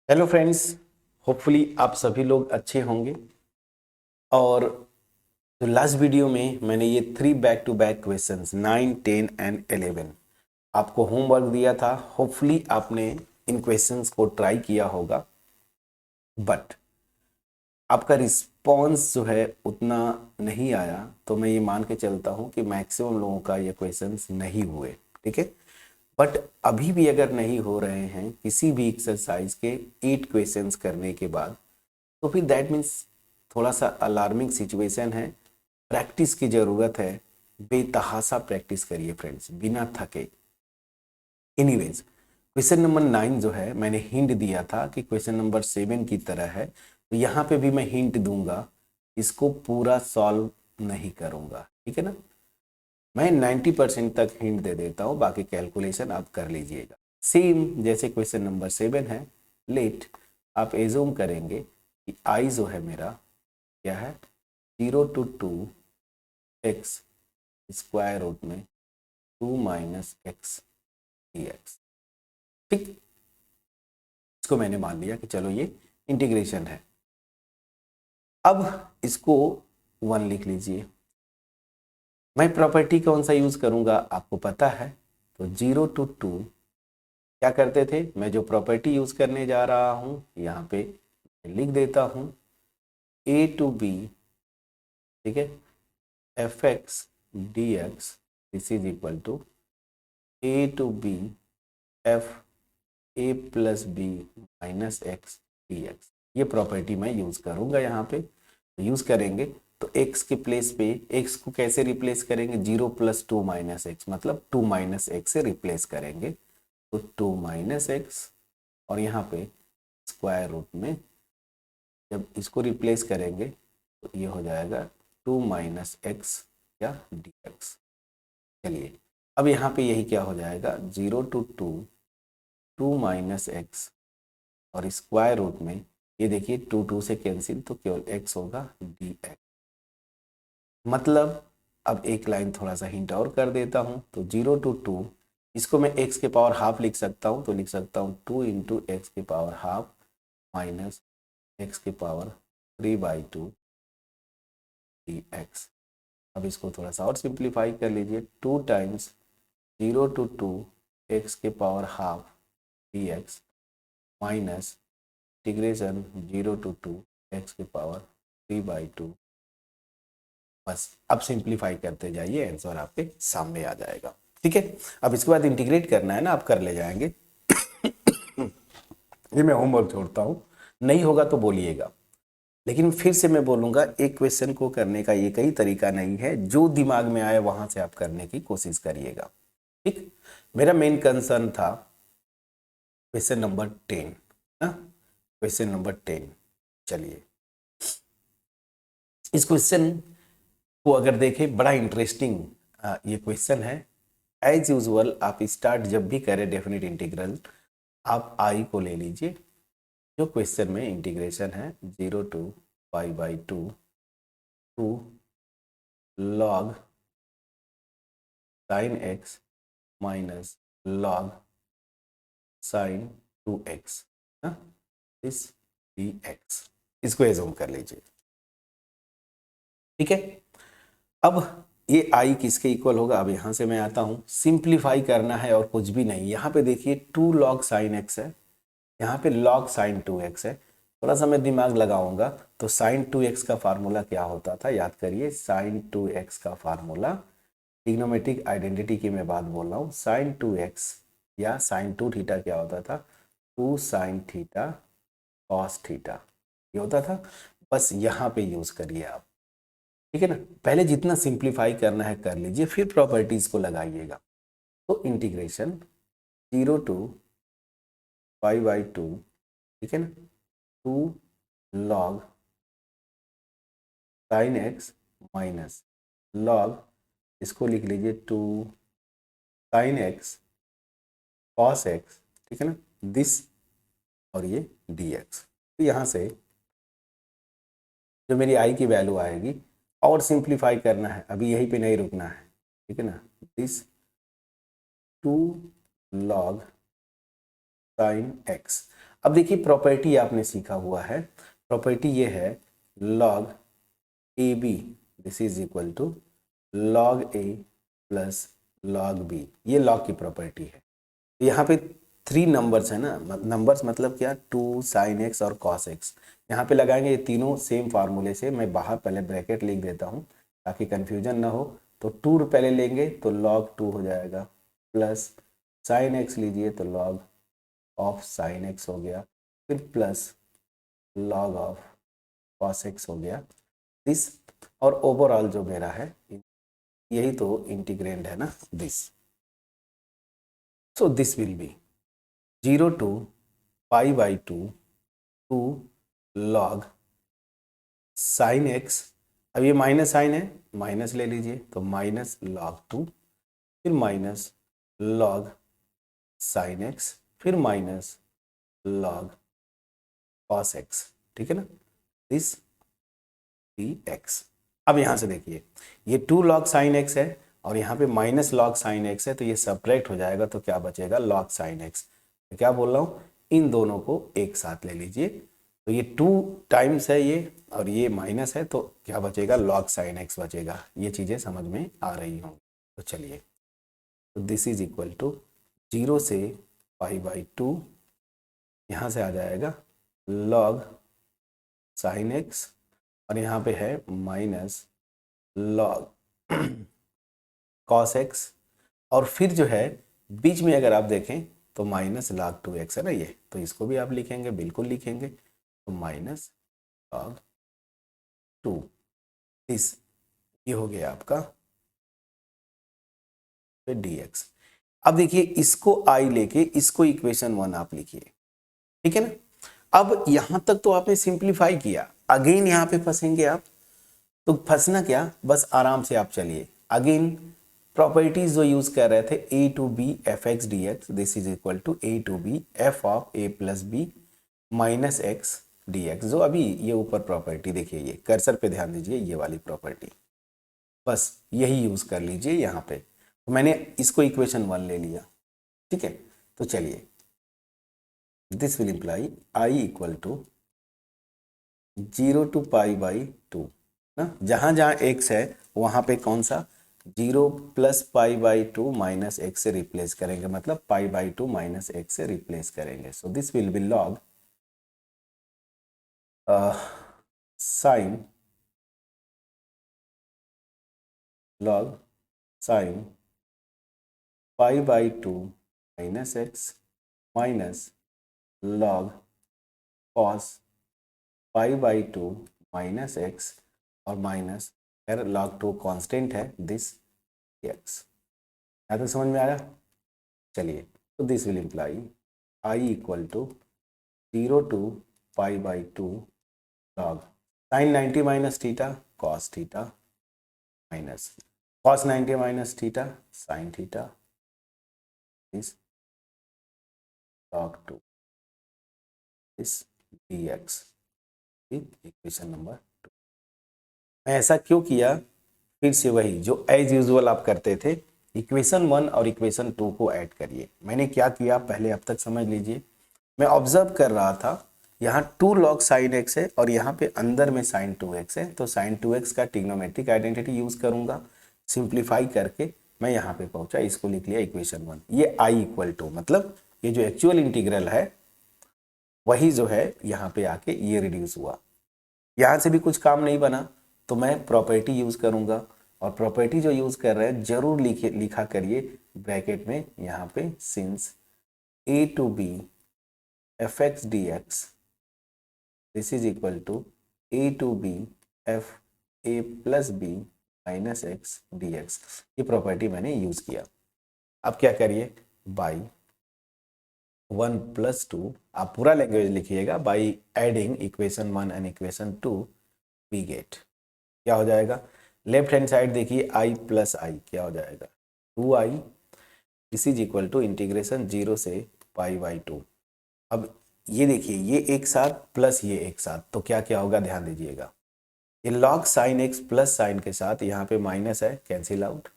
Hello friends. Hopefully आप सभी लोग अच्छे होंगे। और जो लास्ट वीडियो में मैंने ये 3 back to back questions 9, 10 and 11 आपको होमवर्क दिया था। होपफुली आपने इन क्वेश्चंस को ट्राई किया होगा, बट आपका रिस्पॉन्स जो है उतना नहीं आया। तो मैं ये मान के चलता हूँ कि मैक्सिमम लोगों का ये क्वेश्चंस नहीं हुए। ठीक है, बट अभी भी अगर नहीं हो रहे हैं किसी भी एक्सरसाइज के 8 क्वेश्चंस करने के बाद, तो फिर दैट मीन्स थोड़ा सा अलार्मिंग सिचुएशन है। प्रैक्टिस की ज़रूरत है। बेतहासा प्रैक्टिस करिए फ्रेंड्स, बिना थके। एनीवेज, क्वेश्चन नंबर 9 जो है मैंने हिंट दिया था कि क्वेश्चन नंबर 7 की तरह है, तो यहाँ पे भी मैं हिंट दूंगा। इसको पूरा सॉल्व नहीं करूँगा, ठीक है ना। मैं 90% तक हिंट दे देता हूँ, बाकी कैलकुलेशन आप कर लीजिएगा। सेम जैसे क्वेश्चन नंबर 7 है। लेट आप एज्यूम करेंगे कि आई जो है मेरा क्या है, 0 to 2 एक्स स्क्वायर रूट में 2 माइनस एक्स डी एक्स। ठीक, इसको मैंने मान लिया कि चलो ये इंटीग्रेशन है। अब इसको 1 लिख लीजिए। मैं प्रॉपर्टी कौन सा यूज करूंगा आपको पता है। तो 0 to 2 क्या करते थे, मैं जो प्रॉपर्टी यूज करने जा रहा हूं यहाँ पे लिख देता हूं, ए टू बी, ठीक है, f x d x this is equal to a to b f a plus b minus x d x. ये प्रॉपर्टी मैं यूज करूंगा यहाँ पे। यूज करेंगे तो x के प्लेस पे x को कैसे रिप्लेस करेंगे, 0 + 2 - x, मतलब 2 - x से रिप्लेस करेंगे। तो 2 - x और यहाँ पे स्क्वायर रूट में जब इसको रिप्लेस करेंगे तो ये हो जाएगा 2 - x या dx। चलिए अब यहाँ पे यही क्या हो जाएगा, 0 to 2 2 - x और स्क्वायर रूट में ये देखिए 2 2 से कैंसिल, तो केवल x होगा dx। मतलब अब एक लाइन थोड़ा सा हिंट और कर देता हूँ, तो 0 to 2 इसको मैं x के पावर हाफ लिख सकता हूँ, तो लिख सकता हूँ 2 × x के पावर हाफ माइनस x के पावर 3/2 dx। अब इसको थोड़ा सा और सिंप्लीफाई कर लीजिए, 2 टाइम्स 0 to 2 x के power half dx minus integration 0 to 2 x के पावर 3/2। बस अब सिंप्लीफाई करते जाइए, आंसर आपके सामने आ जाएगा। ठीक है, अब इसके बाद इंटीग्रेट करना है ना, आप कर ले जाएंगे। ये मैं होमवर्क छोड़ता हूँ, नहीं होगा तो बोलिएगा। लेकिन फिर से मैं बोलूँगा, एक क्वेश्चन को करने का ये कई तरीका नहीं है, जो दिमाग में आए वहाँ से आप करने की कोशिश करिएगा। ठीक, मेरा मेन कंसर्न था क्वेश्चन नंबर 10 ना, क्वेश्चन नंबर 10। चलिए इस क्वेश्चन को अगर देखें, बड़ा इंटरेस्टिंग ये क्वेश्चन है। एज यूजुअल आप स्टार्ट जब भी करें डेफिनेट इंटीग्रल, आप आई को ले लीजिए। जो क्वेश्चन में इंटीग्रेशन है 0 to π/2 two log sin x minus log sin 2x इस dx, इसको एज्यूम कर लीजिए। ठीक है, अब ये आई किसके इक्वल होगा, अब यहाँ से मैं आता हूँ, सिंप्लीफाई करना है और कुछ भी नहीं। यहाँ पे देखिए 2 log sin x है, यहाँ पे log sin 2x है। थोड़ा सा मैं दिमाग लगाऊंगा तो sin 2x का फार्मूला क्या होता था, याद करिए। sin 2x का फार्मूला, ट्रिग्नोमेट्रिक आइडेंटिटी की मैं बात बोल रहा हूँ। sin 2x या sin 2 थीटा क्या होता था, 2 sin थीटा cos थीटा, ये होता था। बस यहाँ पे यूज करिए आप, ठीक है ना। पहले जितना सिंप्लीफाई करना है कर लीजिए, फिर प्रॉपर्टीज को लगाइएगा। तो इंटीग्रेशन 0 to π/2, ठीक है ना, 2 log sin x minus log, इसको लिख लीजिए 2 sin x cos x, ठीक है ना, दिस और ये dx। तो यहाँ से जो मेरी आई की वैल्यू आएगी, और सिंप्लीफाई करना है, अभी यहीं पे नहीं रुकना है, ठीक है ना। This 2 log sin x। अब देखिए प्रॉपर्टी आपने सीखा हुआ है, प्रॉपर्टी ये है log AB this is equal to log A plus log B, ये log की प्रॉपर्टी है। यहाँ पे 3 नंबर्स है ना, नंबर्स मतलब क्या, 2 sin x और cos x, यहाँ पे लगाएंगे ये तीनों सेम फार्मूले से। मैं बाहर पहले ब्रैकेट लिख देता हूँ ताकि कंफ्यूजन ना हो। तो 2 पहले लेंगे तो log 2 हो जाएगा, प्लस sin x लीजिए तो log ऑफ sin x हो गया, फिर plus log of cos x हो गया दिस, और ओवरऑल जो मेरा है यही तो इंटीग्रेंड है ना this. So this will B 0 to pi by 2 log sin x, अब ये माइनस साइन है, माइनस ले लीजिए तो माइनस log 2, फिर माइनस log sin x, फिर माइनस log cos x, ठीक है ना, दिस dx। अब यहाँ से देखिए ये 2 log sin x है और यहाँ पे माइनस log sin x है, तो ये सब्ट्रैक्ट हो जाएगा तो क्या बचेगा, log sin x। तो क्या बोल रहा हूँ, इन दोनों को एक साथ ले लीजिए, तो ये 2 टाइम्स है ये और ये माइनस है, तो क्या बचेगा, log sin x बचेगा। ये चीज़ें समझ में आ रही होंगी। तो चलिए, तो दिस इज इक्वल टू 0 से पाई बाई 2, यहाँ से आ जाएगा log sin x और यहाँ पे है माइनस log cos x, और फिर जो है बीच में अगर आप देखें तो माइनस log 2x है ना ये, तो इसको भी आप लिखेंगे, बिल्कुल लिखेंगे, तो माइनस log 2 दिस, ये हो गया आपका dx। अब देखिए इसको i लेके इसको इक्वेशन 1 आप लिखिए, ठीक है ना। अब यहां तक तो आपने सिंप्लीफाई किया, अगेन यहाँ पे फंसेंगे आप, तो फंसना क्या, बस आराम से आप चलिए। अगेन प्रॉपर्टीज जो यूज कर रहे थे, a to b f x d x this is equal to a to b f of a plus b minus x d x. जो अभी ये ऊपर प्रॉपर्टी देखिए, ये कर्सर पे ध्यान दीजिए, ये वाली प्रॉपर्टी, बस यही यूज कर लीजिए यहाँ पे। तो मैंने इसको इक्वेशन 1 ले लिया, ठीक है। तो चलिए, this will imply i equal to 0 to pi by 2 ना, जहां जहां x है वहां पे कौन सा, 0 plus pi by 2 minus x से रिप्लेस करेंगे, मतलब पाई बाई 2 माइनस एक्स से रिप्लेस करेंगे। So this will be log sine pi by 2 minus x minus log cos pi by 2 minus x और माइनस फिर log 2 कांस्टेंट है this x। यहाँ तक समझ में आया। चलिए, तो this will imply i equal to 0 to pi by 2 log sign 90 minus theta cos theta minus cos 90 minus theta sine theta this log 2 this dx, equation number 2। मैं ऐसा क्यों किया, फिर से वही जो एज यूजुअल आप करते थे, इक्वेशन 1 और इक्वेशन 2 को ऐड करिए। मैंने क्या किया पहले अब तक समझ लीजिए। मैं ऑब्जर्व कर रहा था यहाँ 2 log sin x है और यहाँ पे अंदर में sin 2x है, तो sin 2x का ट्रिग्नोमेट्रिक आइडेंटिटी यूज करूंगा, सिंप्लीफाई करके मैं यहाँ पे पहुंचा, इसको लिख लिया इक्वेशन 1। ये i इक्वल टू मतलब ये जो एक्चुअल इंटीग्रल है वही जो है यहाँ पे आके ये रिड्यूस हुआ। यहाँ से भी कुछ काम नहीं बना तो मैं प्रॉपर्टी यूज करूंगा, और प्रॉपर्टी जो यूज कर रहे हैं जरूर लिखा करिए ब्रैकेट में यहाँ पे, since a to b f x d x this is equal to a to b f a plus b minus x d x. ये प्रॉपर्टी मैंने यूज किया। अब क्या करिए, बाई 1 प्लस 2, आप पूरा लैंग्वेज लिखिएगा, by adding equation 1 and equation 2 we get, क्या हो जाएगा, लेफ्ट हैंड साइड देखिए i प्लस आई क्या हो जाएगा 2i, this is equal to integration 0 से पाई बाई 2। अब ये देखिए ये एक साथ प्लस ये एक साथ, तो क्या क्या होगा ध्यान दीजिएगा, ये log sine x plus sine के साथ यहाँ पे माइनस है कैंसिल आउट,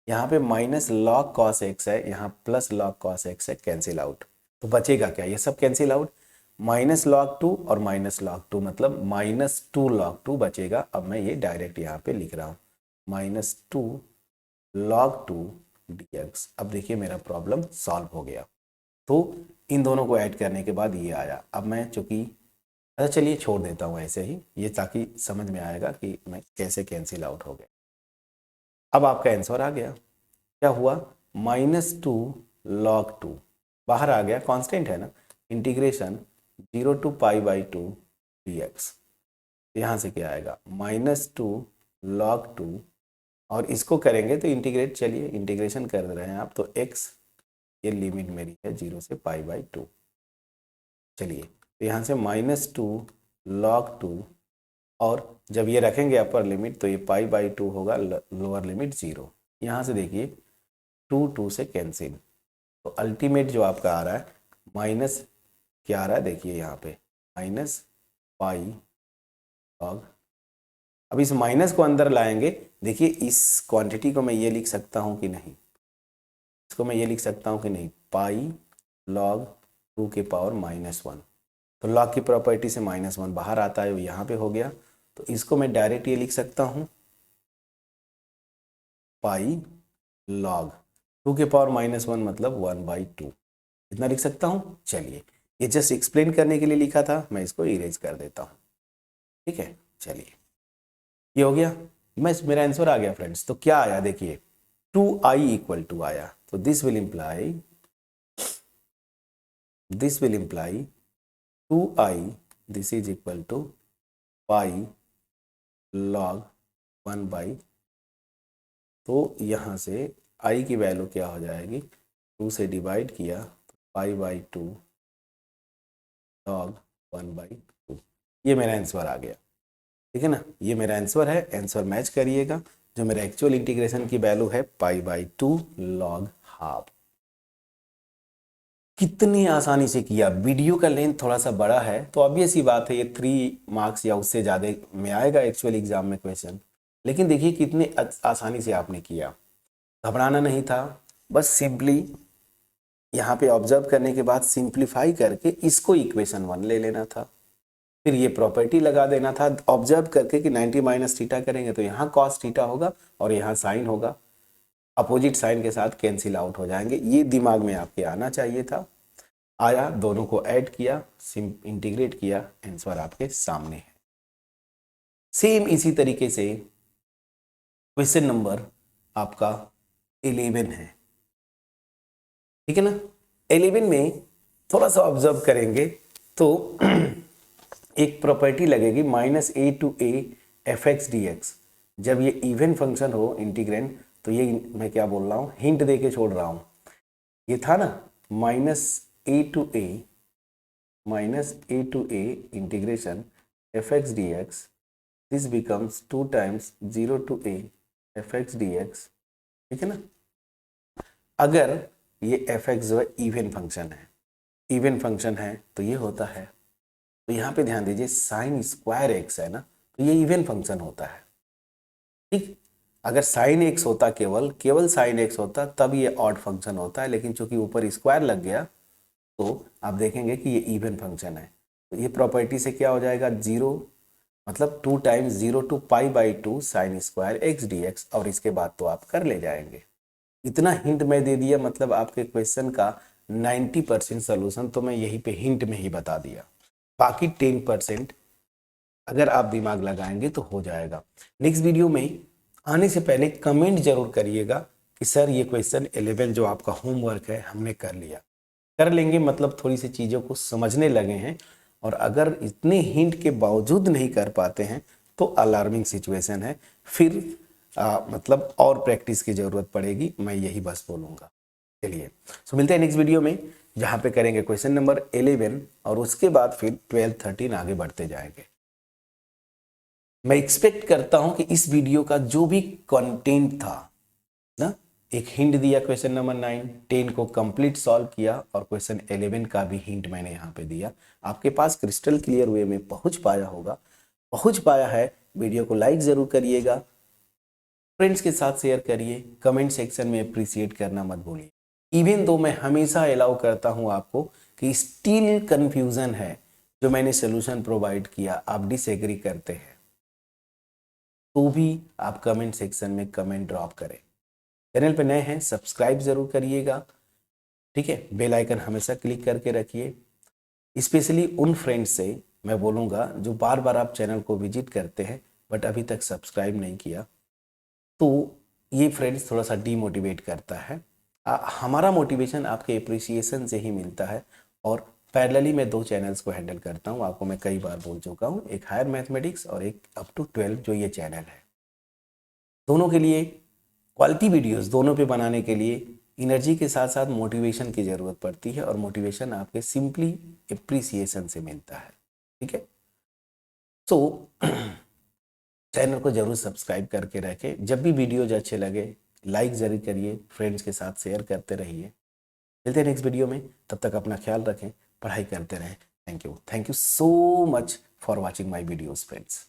यहाँ पे माइनस log cos x है, यहाँ प्लस log cos x है कैंसिल आउट, तो बचेगा क्या, ये सब कैंसिल आउट। -log 2 और -log 2 मतलब -2 log 2 बचेगा। अब मैं ये डायरेक्ट यहाँ पे लिख रहा हूँ -2 log 2 dx। अब देखिए मेरा प्रॉब्लम सॉल्व हो गया। तो इन दोनों को ऐड करने के बाद ये आया। अब मैं चूंकि अच्छा चलिए छोड़ देता हूँ ऐसे ही ये, ताकि समझ में आएगा कि मैं कैसे कैंसिल आउट हो गया। अब आपका आंसर आ गया। क्या हुआ? -2 log 2 बाहर आ गया, कांस्टेंट है ना, इंटीग्रेशन 0 to π/2 dx। यहाँ से क्या आएगा? -2 log 2 और इसको करेंगे तो इंटीग्रेट, चलिए इंटीग्रेशन कर रहे हैं आप तो x, ये लिमिट मेरी है 0 से π/2। चलिए तो यहाँ से -2 log 2 और जब ये रखेंगे अपर लिमिट तो ये π/2 होगा, लोअर लिमिट 0। यहाँ से देखिए 2 से कैंसिल, तो अल्टीमेट जो आपका आ रहा है माइनस, क्या आ रहा है देखिए यहाँ पे -π log। अब इस माइनस को अंदर लाएंगे, देखिए इस क्वांटिटी को मैं ये लिख सकता हूँ कि नहीं, इसको मैं ये लिख सकता हूँ कि नहीं, पाई log 2 के पावर -1। तो log की प्रॉपर्टी से -1 बाहर आता है, वो यहाँ पे हो गया। तो इसको मैं डायरेक्ट ये लिख सकता हूँ पाई log 2 के पावर -1 मतलब 1/2, इतना लिख सकता हूँ। चलिए ये जस्ट एक्सप्लेन करने के लिए लिखा था, मैं इसको इरेज कर देता हूँ। ठीक है, चलिए ये हो गया। मेरा आंसर आ गया फ्रेंड्स। तो क्या आया देखिए 2i = आया। तो this will imply 2i, this is equal to pi log 1/। तो यहाँ से i की वैल्यू क्या हो जाएगी, 2 से डिवाइड किया तो π/2 log 1/2। ये मेरा आंसर आ गया। ठीक है ना, ये मेरा आंसर है। आंसर मैच करिएगा, जो मेरा एक्चुअल इंटीग्रेशन की वैल्यू है π/2 log 1/2। कितनी आसानी से किया। वीडियो का लेंथ थोड़ा सा बड़ा है तो ऑब्वियस ही बात है ये 3 मार्क्स या उससे ज़्यादा में आएगा एक्चुअल एग्जाम में क्वेश्चन। लेकिन देखिए कितने आसानी से आपने किया, घबराना नहीं था। बस सिंपली यहाँ पे ऑब्जर्व करने के बाद सिंप्लीफाई करके इसको इक्वेशन 1 ले लेना था, फिर ये प्रॉपर्टी लगा देना था ऑब्जर्व करके कि 90 - थीटा करेंगे तो यहाँ cos थीटा होगा और यहाँ साइन होगा, अपोजिट साइन के साथ कैंसिल आउट हो जाएंगे। ये दिमाग में आपके आना चाहिए था। आया, दोनों को ऐड किया, इंटीग्रेट किया, आंसर आपके सामने है। सेम इसी तरीके से क्वेश्चन नंबर आपका 11 है। ठीक है ना, 11 में थोड़ा सा ऑब्जर्व करेंगे तो एक प्रॉपर्टी लगेगी -a to a fx dx। जब ये इवन फंक्शन हो इंटीग्रेंड, तो ये मैं क्या बोल रहा हूँ, हिंट दे के छोड़ रहा हूँ। ये था ना -a to a integration fx dx, this becomes 2 times 0 to a fx dx। ठीक है ना, अगर ये fx जो है इवन फंक्शन है तो ये होता है, तो यहाँ पे ध्यान दीजिए साइन स्क्वायर एक्स है ना, तो ये इवन फंक्शन होता है। ठीक, अगर साइन एक्स होता केवल साइन एक्स होता तब ये ऑड फंक्शन होता है, लेकिन चूंकि ऊपर स्क्वायर लग गया तो आप देखेंगे कि ये इवन फंक्शन है। तो ये प्रॉपर्टी से क्या हो जाएगा, 0 मतलब 2 times 0 to π/2 sine square x dx, और इसके बाद तो आप कर ले जाएंगे। इतना हिंट मैं दे दिया, मतलब आपके क्वेश्चन का 90% सोल्यूशन तो मैं यहीं पे हिंट में ही बता दिया। बाकी 10% अगर आप दिमाग लगाएंगे तो हो जाएगा। नेक्स्ट वीडियो में आने से पहले कमेंट जरूर करिएगा कि सर ये क्वेश्चन 11 जो आपका होमवर्क है हमने कर लिया। कर लेंगे मतलब थोड़ी सी चीज़ों को समझने लगे हैं, और अगर इतने हिंट के बावजूद नहीं कर पाते हैं तो अलार्मिंग सिचुएशन है, फिर मतलब और प्रैक्टिस की ज़रूरत पड़ेगी, मैं यही बस बोलूँगा। चलिए सो मिलते हैं नेक्स्ट वीडियो में, जहाँ पे करेंगे क्वेश्चन नंबर 11 और उसके बाद फिर 12, 13 आगे बढ़ते जाएंगे। मैं एक्सपेक्ट करता हूं कि इस वीडियो का जो भी कंटेंट था ना, एक हिंट दिया क्वेश्चन नंबर 9, 10 को कंप्लीट सॉल्व किया, और क्वेश्चन 11 का भी हिंट मैंने यहाँ पे दिया, आपके पास क्रिस्टल क्लियर वे में पहुंच पाया होगा। पहुंच पाया है, वीडियो को लाइक जरूर करिएगा, फ्रेंड्स के साथ शेयर करिए, कमेंट सेक्शन में अप्रिशिएट करना मत भूलिए। इवन दो मैं हमेशा अलाउ करता हूं आपको कि स्टिल कंफ्यूजन है, जो मैंने सोल्यूशन प्रोवाइड किया आप डिसएग्री करते हैं तो भी आप कमेंट सेक्शन में कमेंट ड्रॉप करें। चैनल पे नए हैं सब्सक्राइब ज़रूर करिएगा, ठीक है। बेल आइकन हमेशा क्लिक करके रखिए। स्पेशली उन फ्रेंड्स से मैं बोलूँगा जो बार बार आप चैनल को विजिट करते हैं बट अभी तक सब्सक्राइब नहीं किया, तो ये फ्रेंड्स थोड़ा सा डीमोटिवेट करता है। हमारा मोटिवेशन आपके अप्रिसिएशन से ही मिलता है। और पैरेलली मैं 2 चैनल्स को हैंडल करता हूँ, आपको मैं कई बार बोल चुका हूँ, एक हायर मैथमेटिक्स और एक अप टू 12 जो ये चैनल है। दोनों के लिए क्वालिटी वीडियोस दोनों पे बनाने के लिए एनर्जी के साथ साथ मोटिवेशन की ज़रूरत पड़ती है और मोटिवेशन आपके सिंपली एप्रिसिएशन से मिलता है, ठीक है। तो चैनल को जरूर सब्सक्राइब करके रखें। जब भी वीडियोज अच्छे लगे लाइक ज़रूर करिए, फ्रेंड्स के साथ शेयर करते रहिए। मिलते हैं नेक्स्ट वीडियो में, तब तक अपना ख्याल रखें, पढ़ाई करते रहें। Thank you so much for watching my videos friends.